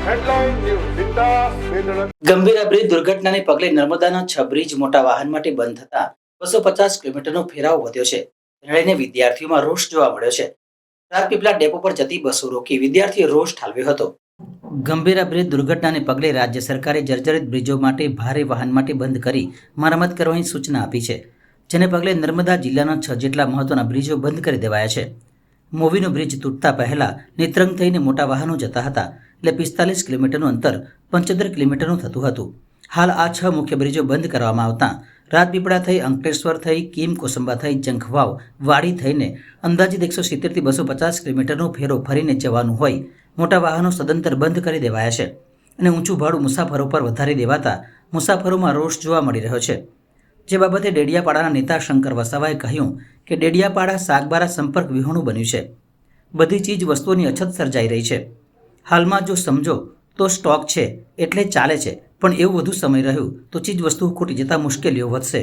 Headline news વિકાસ વેદના ગંભીર bridge દુર્ઘટનાને પગલે નર્મદાના 6 બ્રિજ મોટા વાહન માટે બંધ થતા 250 કિલોમીટરનો ફેરાવ વધ્યો છે. તેને લઈને વિદ્યાર્થીઓમાં રોષ જોવા મળ્યો છે. રાજપીપળા ડેપો પર જતી બસો રોકી વિદ્યાર્થીઓ રોષ ઠાલવ્યો હતો. ગંભીર બ્રિજ દુર્ઘટનાને પગલે રાજ્ય સરકારે જર્જરિત બ્રિજો માટે ભારે વાહન માટે બંધ કરી મરામત કરવાની સૂચના આપી છે. જેને પગલે નર્મદા જિલ્લાના 6 જેટલા મહત્વના બ્રિજો બંધ કરી દેવાયા છે. મોવીનો બ્રિજ તૂટતા પહેલા નેત્રંગ થઈને મોટા વાહનો જતા હતા, એટલે 45 કિલોમીટરનું અંતર 75 કિલોમીટરનું થતું હતું. હાલ આ 6 મુખ્ય બ્રિજો બંધ કરવામાં આવતા રાજપીપળા થઈ, અંકલેશ્વર થઈ, કીમ કોસંબા થઈ, જંખવાવ, વાડી થઈને અંદાજિત 170 થી 250 કિલોમીટરનો ફેરો ફરીને જવાનું હોય મોટા વાહનો સદંતર બંધ કરી દેવાયા છે. અને ઊંચું ભાડું મુસાફરો પર વધારી દેવાતા મુસાફરોમાં રોષ જોવા મળી રહ્યો છે. જે બાબતે ડેડિયાપાડાના નેતા શંકર વસાવાએ કહ્યું કે ડેડિયાપાડા સાગબારા સંપર્ક વિહોણું બન્યું છે. બધી ચીજ વસ્તુઓની અછત સર્જાઈ રહી છે. હાલમાં જો સમજો તો સ્ટોક છે એટલે ચાલે છે, પણ એવું વધુ સમય રહ્યું તો ચીજ વસ્તુઓ ખૂટી જતા મુશ્કેલીઓ વધશે.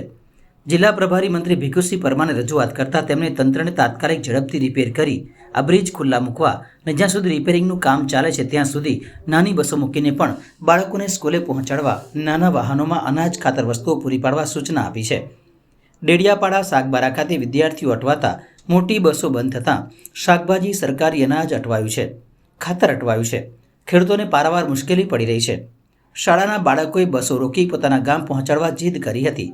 જિલ્લા પ્રભારી મંત્રી ભીખુસિંહ પરમારે રજૂઆત કરતા તેમણે તંત્રને તાત્કાલિક ઝડપથી રિપેર કરી આ બ્રિજ ખુલ્લા મૂકવા અને જ્યાં સુધી રિપેરિંગનું કામ ચાલે છે ત્યાં સુધી નાની બસો મૂકીને પણ બાળકોને સ્કૂલે પહોંચાડવા નાના વાહનોમાં અનાજ, ખાતર વસ્તુઓ પૂરી પાડવા સૂચના આપી છે. ડેડિયાપાડા સાગબારા ખાતે વિદ્યાર્થીઓ અટવાતા મોટી બસો બંધ થતાં શાકભાજી, સરકારી અનાજ અટવાયું છે, ખાતર અટવાયું છે. ખેડૂતોને પારાવાર મુશ્કેલી પડી રહી છે. શાળાના બાળકોએ બસો રોકી પોતાના ગામ પહોંચાડવા જીદ કરી હતી.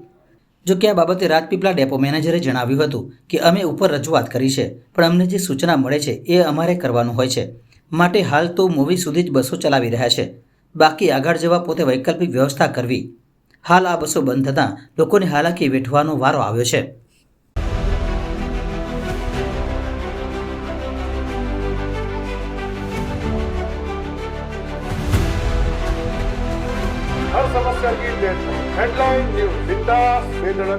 જો કે આ બાબતે રાજપીપળા ડેપો મેનેજરે જણાવ્યું હતું કે અમે ઉપર રજૂઆત કરી છે, પણ અમને જે સૂચના મળે છે એ અમારે કરવાનું હોય છે. માટે હાલ તો મોવી સુધી જ બસો ચલાવી રહ્યા છે. બાકી આગળ જવા પોતે વૈકલ્પિક વ્યવસ્થા કરવી. હાલ આ બસો બંધ થતાં લોકોને હાલાકી વેઠવાનો વારો આવ્યો છે. हर समस्या की हेडलाइन न्यूज विकास वेदना